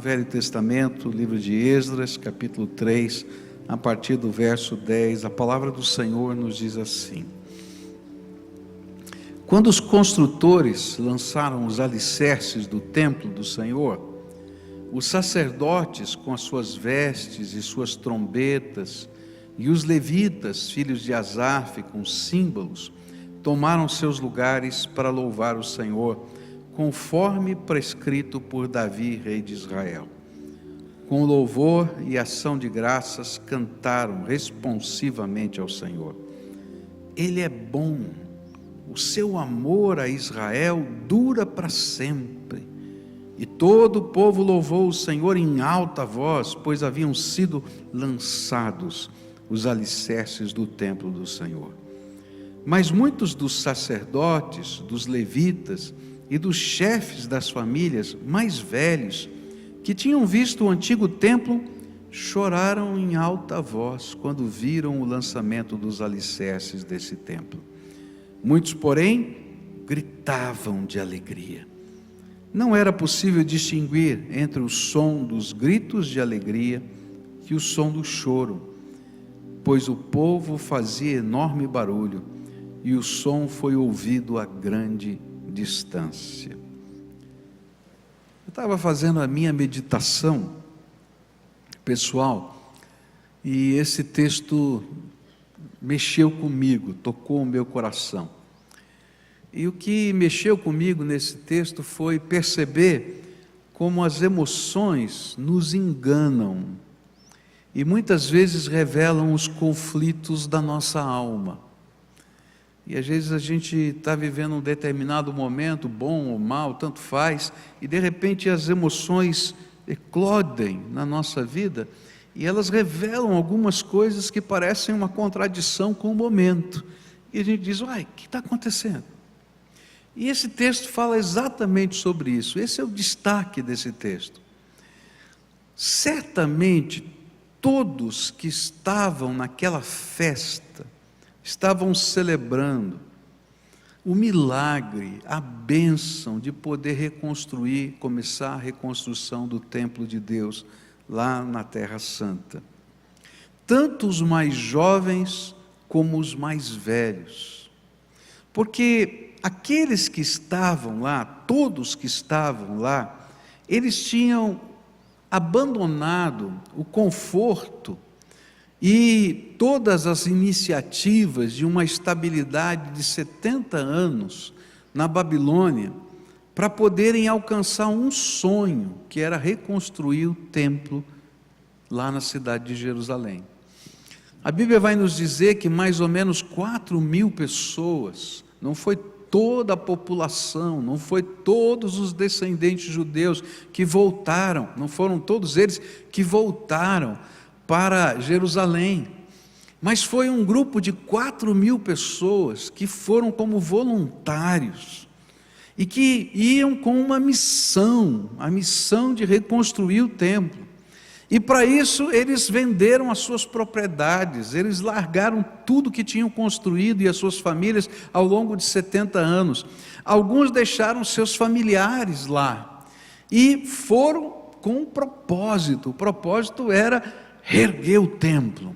Velho Testamento, livro de Esdras, capítulo 3, a partir do verso 10, a palavra do Senhor nos diz assim: quando os construtores lançaram os alicerces do templo do Senhor, os sacerdotes com as suas vestes e suas trombetas, e os levitas, filhos de Asaf, com símbolos, tomaram seus lugares para louvar o Senhor, conforme prescrito por Davi, rei de Israel. Com louvor e ação de graças, cantaram responsivamente ao Senhor. Ele é bom, o seu amor a Israel dura para sempre. E todo o povo louvou o Senhor em alta voz, pois haviam sido lançados os alicerces do templo do Senhor. Mas muitos dos sacerdotes, dos levitas e dos chefes das famílias mais velhos, que tinham visto o antigo templo, choraram em alta voz quando viram o lançamento dos alicerces desse templo. Muitos, porém, gritavam de alegria. Não era possível distinguir entre o som dos gritos de alegria e o som do choro, pois o povo fazia enorme barulho e o som foi ouvido a grande distância. Eu estava fazendo a minha meditação pessoal e esse texto mexeu comigo, tocou o meu coração. E o que mexeu comigo nesse texto foi perceber como as emoções nos enganam e muitas vezes revelam os conflitos da nossa alma. E às vezes a gente está vivendo um determinado momento, bom ou mal, tanto faz, e de repente as emoções eclodem na nossa vida e elas revelam algumas coisas que parecem uma contradição com o momento. E a gente diz: uai, o que está acontecendo? E esse texto fala exatamente sobre isso. Esse é o destaque desse texto. Certamente todos que estavam naquela festa estavam celebrando o milagre, a bênção de poder reconstruir, começar a reconstrução do templo de Deus lá na Terra Santa. Tanto os mais jovens como os mais velhos, porque aqueles que estavam lá, todos que estavam lá, eles tinham abandonado o conforto e todas as iniciativas de uma estabilidade de 70 anos na Babilônia, para poderem alcançar um sonho, que era reconstruir o templo lá na cidade de Jerusalém. A Bíblia vai nos dizer que mais ou menos 4.000 pessoas, não foi toda a população, não foi todos os descendentes judeus que voltaram, não foram todos eles que voltaram para Jerusalém, mas foi um grupo de 4.000 pessoas que foram como voluntários e que iam com uma missão, a missão de reconstruir o templo. E para isso eles venderam as suas propriedades, eles largaram tudo que tinham construído e as suas famílias ao longo de 70 anos. Alguns deixaram seus familiares lá e foram com um propósito. O propósito era reerguer o templo.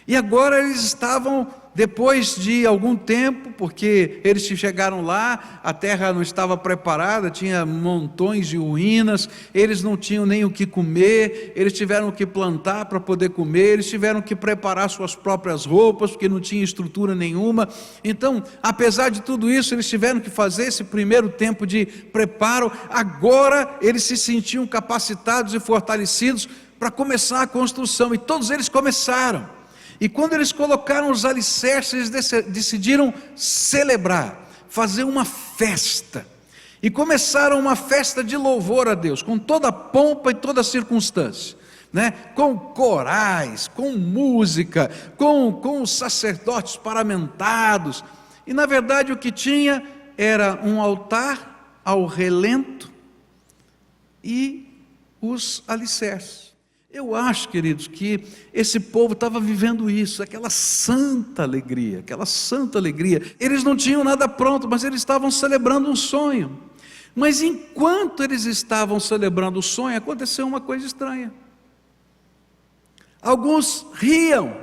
E agora eles estavam, depois de algum tempo, porque eles chegaram lá, a terra não estava preparada, tinha montões de ruínas, eles não tinham nem o que comer, eles tiveram que plantar para poder comer, eles tiveram que preparar suas próprias roupas, porque não tinha estrutura nenhuma. Então, apesar de tudo isso, eles tiveram que fazer esse primeiro tempo de preparo. Agora eles se sentiam capacitados e fortalecidos para começar a construção, e todos eles começaram. E quando eles colocaram os alicerces, eles decidiram celebrar, fazer uma festa. E começaram uma festa de louvor a Deus, com toda a pompa e toda a circunstância, né? Com corais, com música, com os sacerdotes paramentados. E na verdade o que tinha era um altar ao relento e os alicerces. Eu acho, queridos, que esse povo estava vivendo isso, aquela santa alegria. Eles não tinham nada pronto, mas eles estavam celebrando um sonho. Mas enquanto eles estavam celebrando o sonho, aconteceu uma coisa estranha. Alguns riam,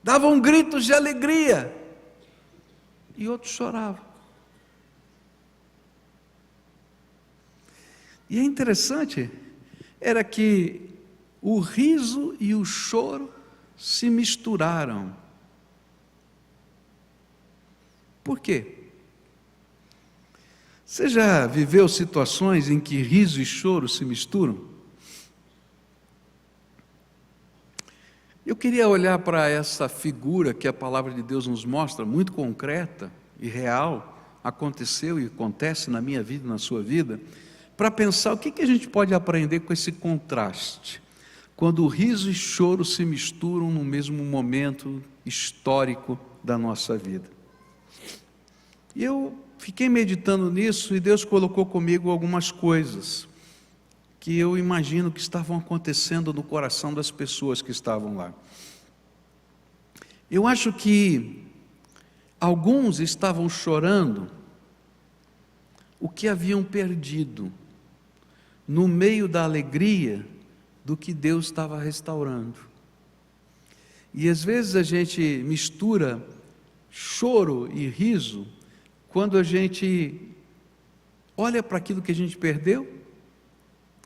davam gritos de alegria, e outros choravam. E é interessante, era que o riso e o choro se misturaram. Por quê? Você já viveu situações em que riso e choro se misturam? Eu queria olhar para essa figura que a palavra de Deus nos mostra, muito concreta e real, aconteceu e acontece na minha vida e na sua vida, para pensar o que a gente pode aprender com esse contraste, quando o riso e choro se misturam no mesmo momento histórico da nossa vida. E eu fiquei meditando nisso e Deus colocou comigo algumas coisas que eu imagino que estavam acontecendo no coração das pessoas que estavam lá. Eu acho que alguns estavam chorando o que haviam perdido no meio da alegria do que Deus estava restaurando. E às vezes a gente mistura choro e riso quando a gente olha para aquilo que a gente perdeu,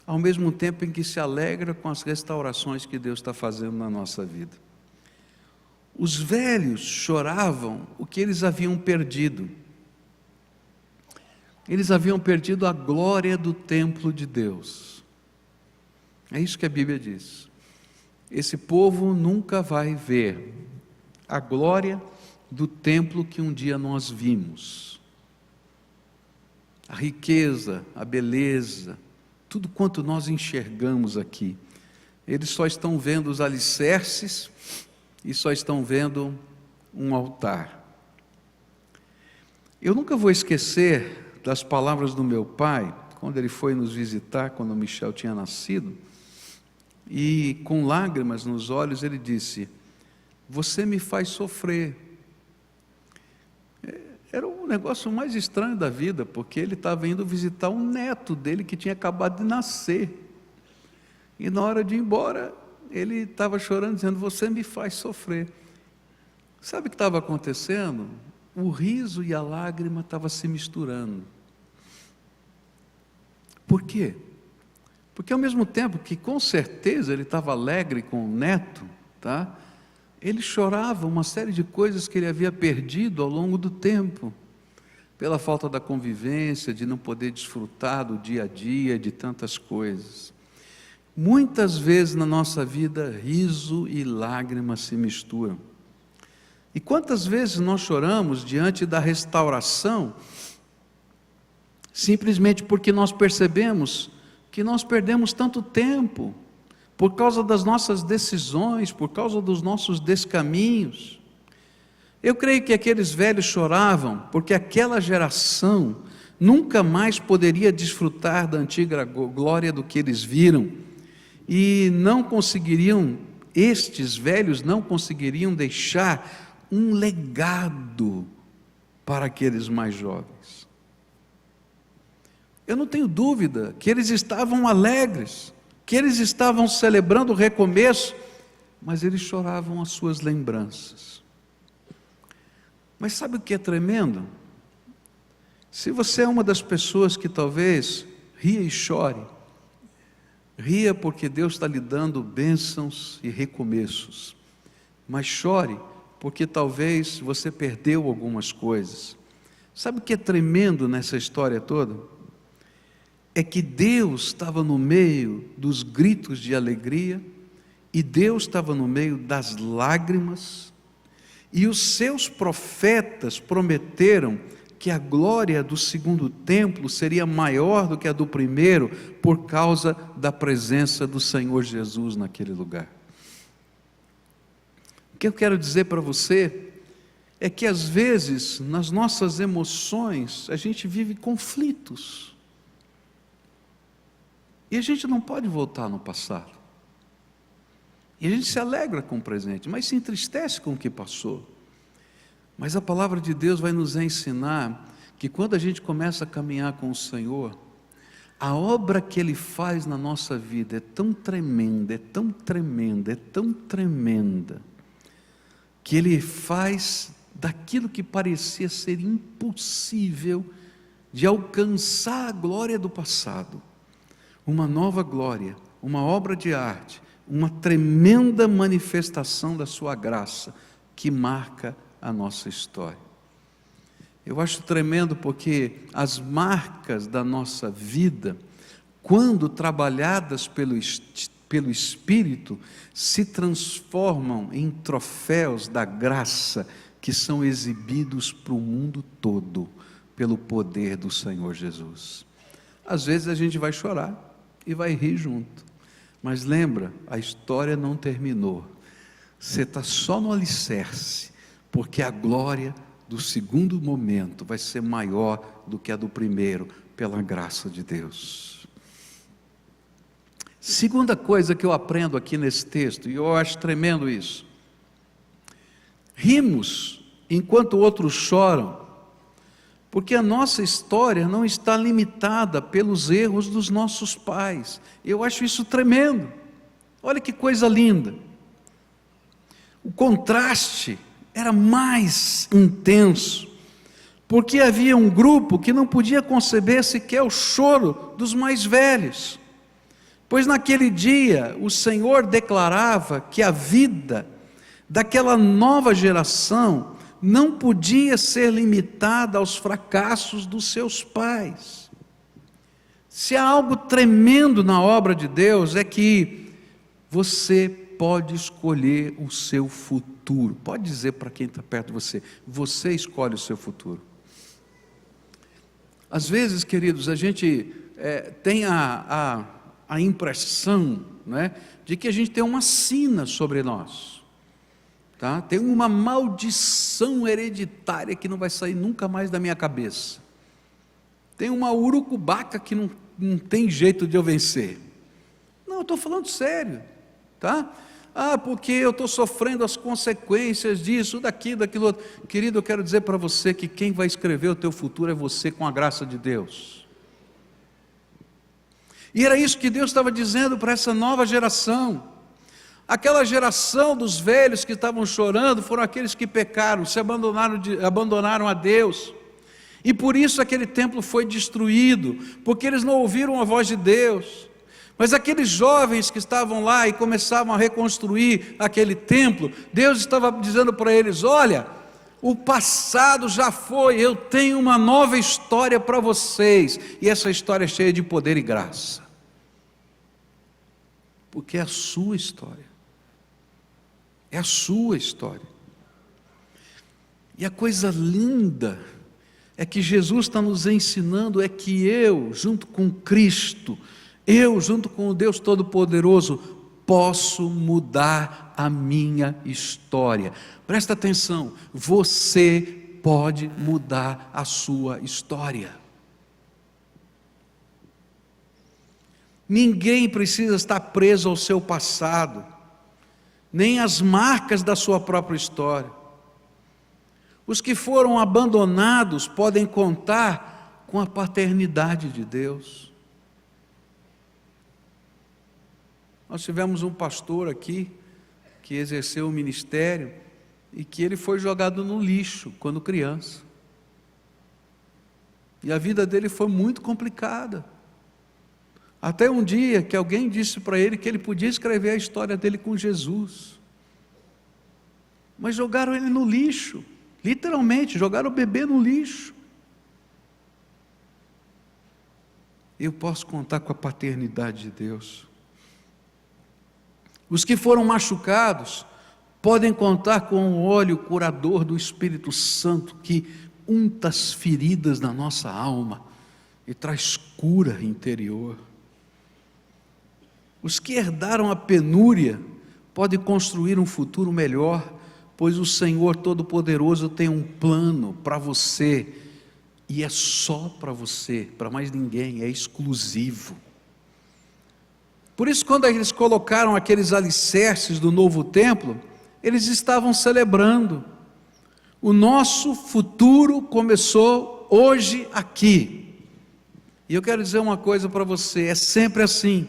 ao mesmo tempo em que se alegra com as restaurações que Deus está fazendo na nossa vida. Os velhos choravam o que eles haviam perdido. Eles haviam perdido a glória do templo de Deus. É isso que a Bíblia diz. Esse povo nunca vai ver a glória do templo que um dia nós vimos. A riqueza, a beleza, tudo quanto nós enxergamos aqui. Eles só estão vendo os alicerces e só estão vendo um altar. Eu nunca vou esquecer das palavras do meu pai, quando ele foi nos visitar, quando o Michel tinha nascido, e com lágrimas nos olhos ele disse: "Você me faz sofrer." Era o negócio mais estranho da vida, porque ele estava indo visitar um neto dele que tinha acabado de nascer, e na hora de ir embora, ele estava chorando, dizendo: "Você me faz sofrer." Sabe o que estava acontecendo? O riso e a lágrima estavam se misturando. Por quê? Porque ao mesmo tempo que com certeza ele estava alegre com o neto, tá? Ele chorava uma série de coisas que ele havia perdido ao longo do tempo, pela falta da convivência, de não poder desfrutar do dia a dia, de tantas coisas. Muitas vezes na nossa vida, riso e lágrimas se misturam. E quantas vezes nós choramos diante da restauração, simplesmente porque nós percebemos que nós perdemos tanto tempo, por causa das nossas decisões, por causa dos nossos descaminhos. Eu creio que aqueles velhos choravam, porque aquela geração nunca mais poderia desfrutar da antiga glória do que eles viram, e não conseguiriam, estes velhos não conseguiriam deixar um legado para aqueles mais jovens. Eu não tenho dúvida que eles estavam alegres, que eles estavam celebrando o recomeço, mas eles choravam as suas lembranças. Mas sabe o que é tremendo? Se você é uma das pessoas que talvez ria e chore, ria porque Deus está lhe dando bênçãos e recomeços, mas chore porque talvez você perdeu algumas coisas. Sabe o que é tremendo nessa história toda? É que Deus estava no meio dos gritos de alegria, e Deus estava no meio das lágrimas, e os seus profetas prometeram que a glória do segundo templo seria maior do que a do primeiro, por causa da presença do Senhor Jesus naquele lugar. O que eu quero dizer para você é que às vezes nas nossas emoções a gente vive conflitos, e a gente não pode voltar no passado. E a gente se alegra com o presente, mas se entristece com o que passou. Mas a palavra de Deus vai nos ensinar que quando a gente começa a caminhar com o Senhor, a obra que Ele faz na nossa vida é tão tremenda, é tão tremenda, é tão tremenda, que Ele faz daquilo que parecia ser impossível de alcançar a glória do passado, uma nova glória, uma obra de arte, uma tremenda manifestação da sua graça, que marca a nossa história. Eu acho tremendo porque as marcas da nossa vida, quando trabalhadas pelo Espírito, se transformam em troféus da graça, que são exibidos para o mundo todo, pelo poder do Senhor Jesus. Às vezes a gente vai chorar e vai rir junto, mas lembra, a história não terminou, você está só no alicerce, porque a glória do segundo momento vai ser maior do que a do primeiro, pela graça de Deus. Segunda coisa que eu aprendo aqui nesse texto, e eu acho tremendo isso: rimos enquanto outros choram, porque a nossa história não está limitada pelos erros dos nossos pais. Eu acho isso tremendo. Olha que coisa linda. O contraste era mais intenso, porque havia um grupo que não podia conceber sequer o choro dos mais velhos, pois naquele dia o Senhor declarava que a vida daquela nova geração não podia ser limitada aos fracassos dos seus pais. Se há algo tremendo na obra de Deus, é que você pode escolher o seu futuro. Pode dizer para quem está perto de você: você escolhe o seu futuro. Às vezes, queridos, a gente tem a impressão, né, de que a gente tem uma sina sobre nós, tá? Tem uma maldição hereditária que não vai sair nunca mais da minha cabeça. Tem uma urucubaca que não tem jeito de eu vencer. Não, eu estou falando sério, tá? Porque eu estou sofrendo as consequências disso, daquilo outro. Querido, eu quero dizer para você que quem vai escrever o teu futuro é você, com a graça de Deus. E era isso que Deus estava dizendo para essa nova geração. Aquela geração dos velhos que estavam chorando foram aqueles que pecaram, se abandonaram a Deus. E por isso aquele templo foi destruído, porque eles não ouviram a voz de Deus. Mas aqueles jovens que estavam lá e começavam a reconstruir aquele templo, Deus estava dizendo para eles: olha, o passado já foi, eu tenho uma nova história para vocês, e essa história é cheia de poder e graça, porque é a sua história, é a sua história. E a coisa linda é que Jesus está nos ensinando é que eu, junto com Cristo, eu, junto com o Deus Todo-Poderoso, posso mudar a minha história. Presta atenção, você pode mudar a sua história. Ninguém precisa estar preso ao seu passado, nem às marcas da sua própria história. Os que foram abandonados podem contar com a paternidade de Deus. Nós tivemos um pastor aqui, que exerceu o ministério, e que ele foi jogado no lixo, quando criança. E a vida dele foi muito complicada. Até um dia que alguém disse para ele que ele podia escrever a história dele com Jesus. Mas jogaram ele no lixo, literalmente, jogaram o bebê no lixo. Eu posso contar com a paternidade de Deus. Os que foram machucados podem contar com o óleo curador do Espírito Santo, que unta as feridas da nossa alma e traz cura interior. Os que herdaram a penúria podem construir um futuro melhor, pois o Senhor Todo-Poderoso tem um plano para você, e é só para você, para mais ninguém, é exclusivo. Por isso, quando eles colocaram aqueles alicerces do novo templo, eles estavam celebrando. O nosso futuro começou hoje aqui. E eu quero dizer uma coisa para você, é sempre assim.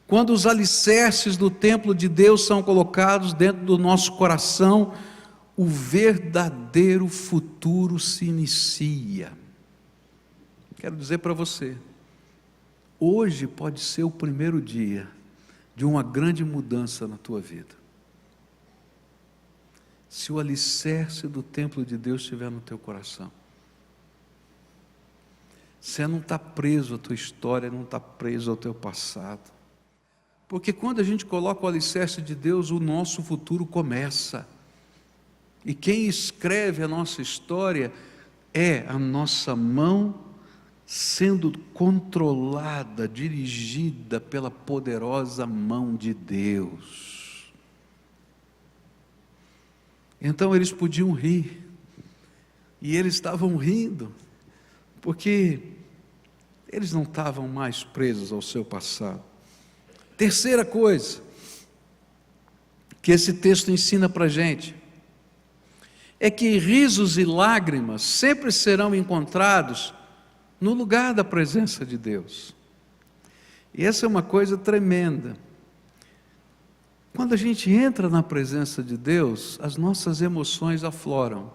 Quando os alicerces do templo de Deus são colocados dentro do nosso coração, o verdadeiro futuro se inicia. Quero dizer para você, hoje pode ser o primeiro dia de uma grande mudança na tua vida. Se o alicerce do templo de Deus estiver no teu coração, você não está preso à tua história, não está preso ao teu passado. Porque quando a gente coloca o alicerce de Deus, o nosso futuro começa. E quem escreve a nossa história é a nossa mão sendo controlada, dirigida pela poderosa mão de Deus. Então eles podiam rir, e eles estavam rindo, porque eles não estavam mais presos ao seu passado. Terceira coisa que esse texto ensina para a gente, é que risos e lágrimas sempre serão encontrados no lugar da presença de Deus. E essa é uma coisa tremenda. Quando a gente entra na presença de Deus, as nossas emoções afloram.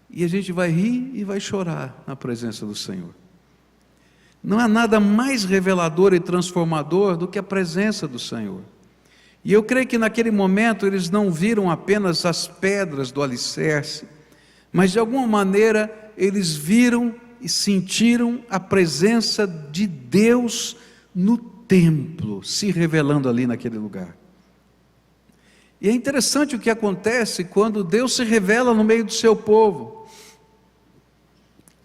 E a gente vai rir e vai chorar na presença do Senhor. Não há nada mais revelador e transformador do que a presença do Senhor. E eu creio que naquele momento eles não viram apenas as pedras do alicerce, mas de alguma maneira eles viram e sentiram a presença de Deus no templo, se revelando ali naquele lugar. E é interessante o que acontece quando Deus se revela no meio do seu povo.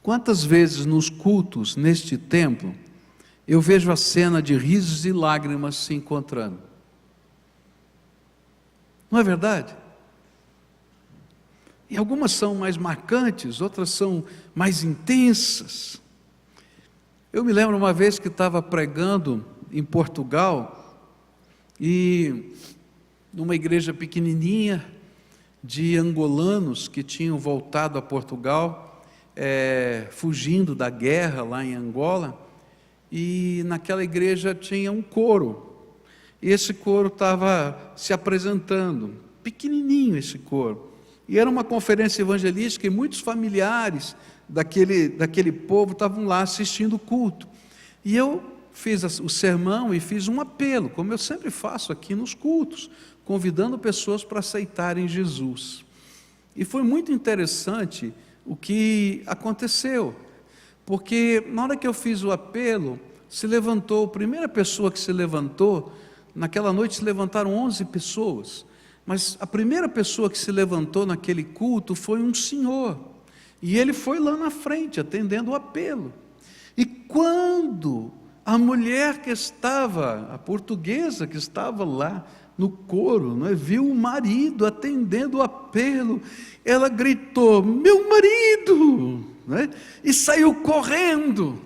Quantas vezes nos cultos, neste templo, eu vejo a cena de risos e lágrimas se encontrando? Não é verdade? E algumas são mais marcantes, outras são mais intensas. Eu me lembro uma vez que estava pregando em Portugal, e numa igreja pequenininha de angolanos que tinham voltado a Portugal, fugindo da guerra lá em Angola, e naquela igreja tinha um coro, e esse coro estava se apresentando, pequenininho esse coro, e era uma conferência evangelística, e muitos familiares daquele povo estavam lá assistindo o culto, e eu fiz o sermão e fiz um apelo, como eu sempre faço aqui nos cultos, convidando pessoas para aceitarem Jesus. E foi muito interessante o que aconteceu, porque na hora que eu fiz o apelo, se levantou, a primeira pessoa que se levantou, naquela noite se levantaram 11 pessoas, mas a primeira pessoa que se levantou naquele culto foi um senhor, e ele foi lá na frente, atendendo o apelo, e quando a mulher que estava, a portuguesa que estava lá no coro, viu o marido atendendo o apelo, ela gritou, meu marido, e saiu correndo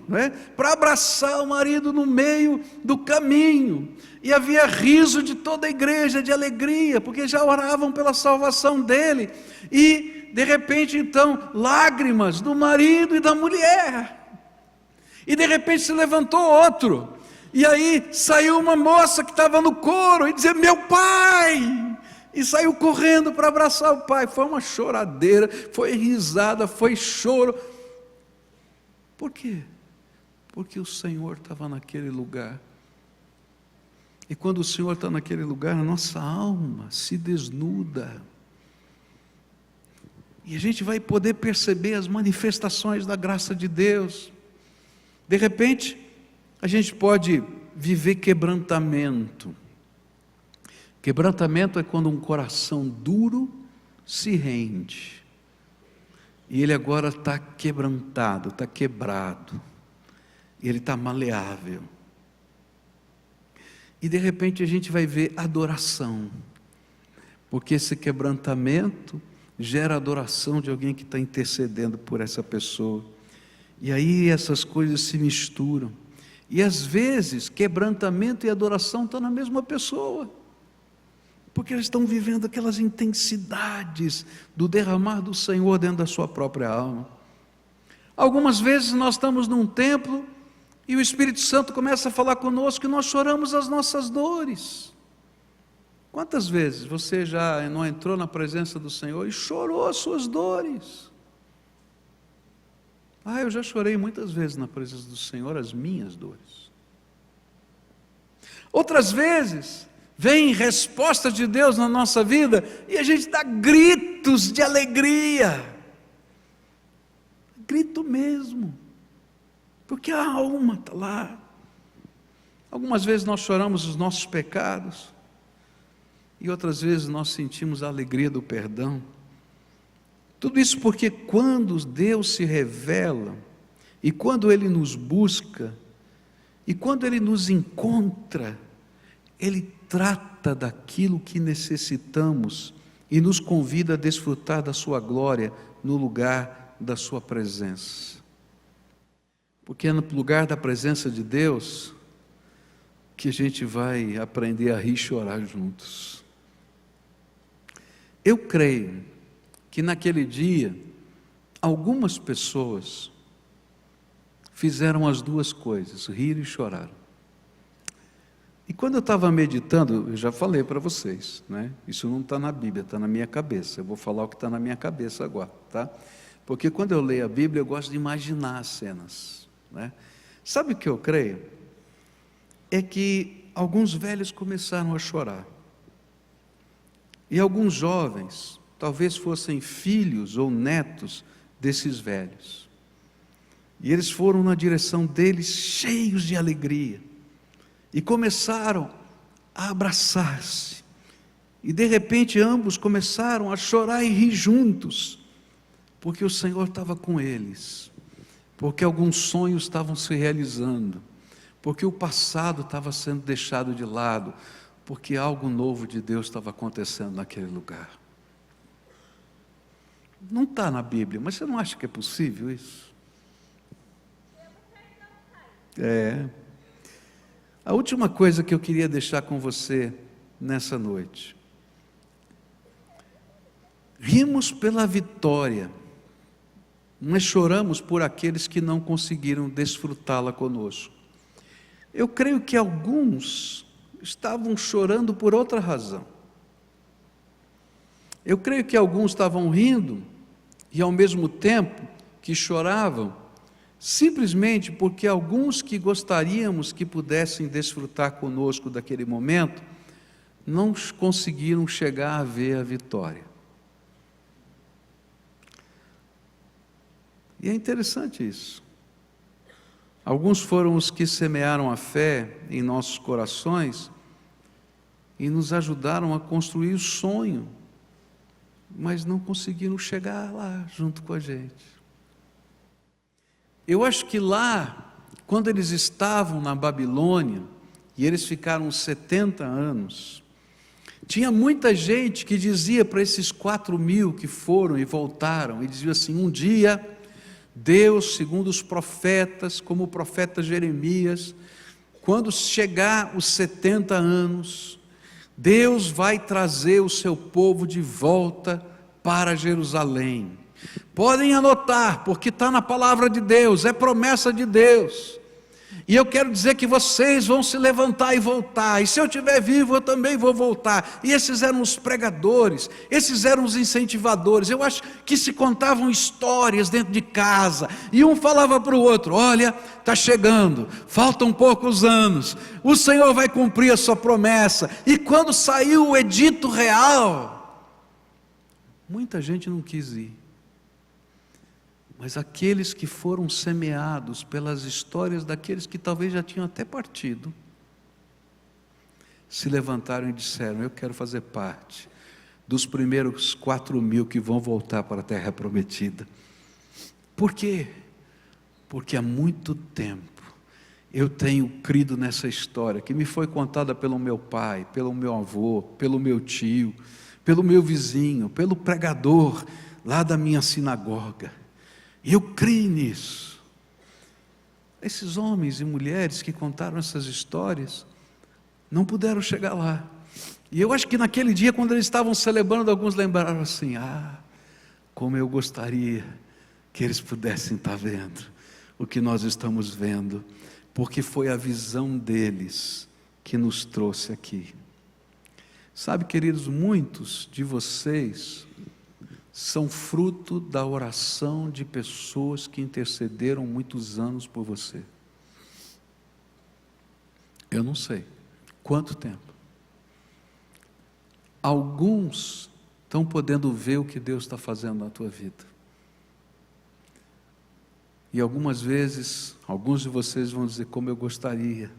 para abraçar o marido no meio do caminho, e havia riso de toda a igreja, de alegria, porque já oravam pela salvação dele, e de repente então, lágrimas do marido e da mulher, e de repente se levantou outro, e aí saiu uma moça que estava no coro, e dizia, meu pai, e saiu correndo para abraçar o pai. Foi uma choradeira, foi risada, foi choro. Por quê? Porque o Senhor estava naquele lugar, e quando o Senhor está naquele lugar, a nossa alma se desnuda, e a gente vai poder perceber as manifestações da graça de Deus. De repente, a gente pode viver quebrantamento. Quebrantamento é quando um coração duro se rende, e ele agora está quebrantado, está quebrado, ele está maleável. E de repente a gente vai ver adoração, porque esse quebrantamento gera adoração de alguém que está intercedendo por essa pessoa. E aí essas coisas se misturam, e às vezes quebrantamento e adoração estão na mesma pessoa, porque eles estão vivendo aquelas intensidades do derramar do Senhor dentro da sua própria alma. Algumas vezes nós estamos num templo e o Espírito Santo começa a falar conosco e nós choramos as nossas dores. Quantas vezes você já não entrou na presença do Senhor e chorou as suas dores? Eu já chorei muitas vezes na presença do Senhor as minhas dores. Outras vezes, vem resposta de Deus na nossa vida e a gente dá gritos de alegria. Grito mesmo, porque a alma está lá. Algumas vezes nós choramos os nossos pecados, e outras vezes nós sentimos a alegria do perdão. Tudo isso porque quando Deus se revela, e quando Ele nos busca, e quando Ele nos encontra, Ele trata daquilo que necessitamos, e nos convida a desfrutar da sua glória, no lugar da sua presença. Porque é no lugar da presença de Deus, que a gente vai aprender a rir e chorar juntos. Eu creio que naquele dia, algumas pessoas fizeram as duas coisas, rir e chorar. E quando eu estava meditando, eu já falei para vocês, né? Isso não está na Bíblia, está na minha cabeça. Eu vou falar o que está na minha cabeça agora, tá? Porque quando eu leio a Bíblia, eu gosto de imaginar as cenas, né? Sabe o que eu creio? É que alguns velhos começaram a chorar. E alguns jovens, talvez fossem filhos ou netos desses velhos. E eles foram na direção deles cheios de alegria. E começaram a abraçar-se. E de repente ambos começaram a chorar e rir juntos. Porque o Senhor estava com eles. Porque alguns sonhos estavam se realizando. Porque o passado estava sendo deixado de lado. Porque algo novo de Deus estava acontecendo naquele lugar. Não está na Bíblia, mas você não acha que é possível isso? A última coisa que eu queria deixar com você nessa noite. Rimos pela vitória, mas choramos por aqueles que não conseguiram desfrutá-la conosco. Eu creio que alguns estavam chorando por outra razão. Eu creio que alguns estavam rindo e ao mesmo tempo que choravam, simplesmente porque alguns que gostaríamos que pudessem desfrutar conosco daquele momento, não conseguiram chegar a ver a vitória. E é interessante isso. Alguns foram os que semearam a fé em nossos corações e nos ajudaram a construir o sonho, mas não conseguiram chegar lá junto com a gente. Eu acho que lá, quando eles estavam na Babilônia, e eles ficaram 70 anos, tinha muita gente que dizia para esses 4.000 que foram e voltaram, e dizia assim: um dia, Deus, segundo os profetas, como o profeta Jeremias, quando chegar os 70 anos, Deus vai trazer o seu povo de volta para Jerusalém. Podem anotar, porque está na palavra de Deus, é promessa de Deus. E eu quero dizer que vocês vão se levantar e voltar, e se eu estiver vivo eu também vou voltar. E esses eram os pregadores, esses eram os incentivadores. Eu acho que se contavam histórias dentro de casa, e um falava para o outro: olha, está chegando, faltam poucos anos, o Senhor vai cumprir a sua promessa. E quando saiu o edito real, muita gente não quis ir. Mas aqueles que foram semeados pelas histórias daqueles que talvez já tinham até partido, se levantaram e disseram: eu quero fazer parte dos primeiros 4.000 que vão voltar para a terra prometida. Por quê? Porque há muito tempo eu tenho crido nessa história, que me foi contada pelo meu pai, pelo meu avô, pelo meu tio, pelo meu vizinho, pelo pregador lá da minha sinagoga. E eu creio nisso. Esses homens e mulheres que contaram essas histórias não puderam chegar lá. E eu acho que naquele dia, quando eles estavam celebrando, alguns lembraram assim: como eu gostaria que eles pudessem estar vendo o que nós estamos vendo, porque foi a visão deles que nos trouxe aqui. Sabe, queridos, muitos de vocês são fruto da oração de pessoas que intercederam muitos anos por você. Eu não sei quanto tempo. Alguns estão podendo ver o que Deus está fazendo na tua vida. E algumas vezes, alguns de vocês vão dizer: como eu gostaria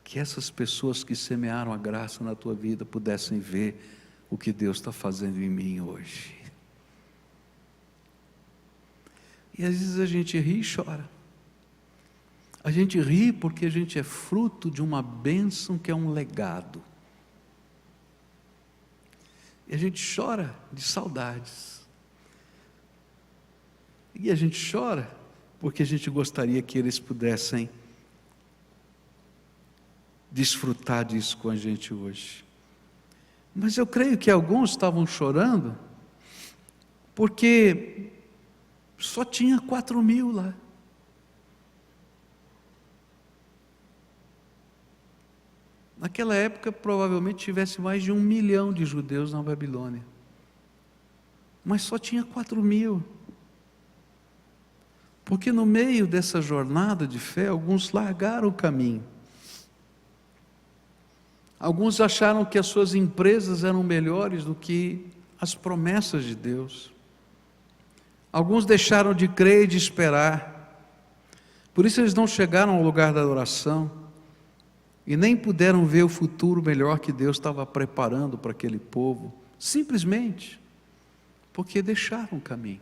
que essas pessoas que semearam a graça na tua vida pudessem ver o que Deus está fazendo em mim hoje. E às vezes a gente ri e chora. A gente ri porque a gente é fruto de uma bênção que é um legado. E a gente chora de saudades. E a gente chora porque a gente gostaria que eles pudessem desfrutar disso com a gente hoje. Mas eu creio que alguns estavam chorando porque só tinha 4.000 lá. Naquela época provavelmente tivesse mais de 1 milhão de judeus na Babilônia, mas só tinha 4.000. Porque no meio dessa jornada de fé, alguns largaram o caminho. Alguns acharam que as suas empresas eram melhores do que as promessas de Deus. Alguns deixaram de crer e de esperar. Por isso eles não chegaram ao lugar da adoração e nem puderam ver o futuro melhor que Deus estava preparando para aquele povo, simplesmente porque deixaram o caminho.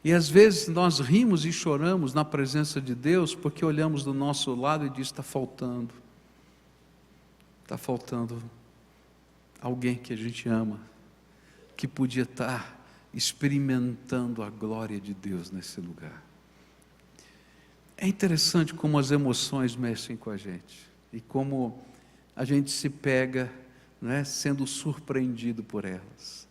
E às vezes nós rimos e choramos na presença de Deus porque olhamos do nosso lado e diz: está faltando alguém que a gente ama, que podia estar experimentando a glória de Deus nesse lugar. É interessante como as emoções mexem com a gente e como a gente se pega, sendo surpreendido por elas.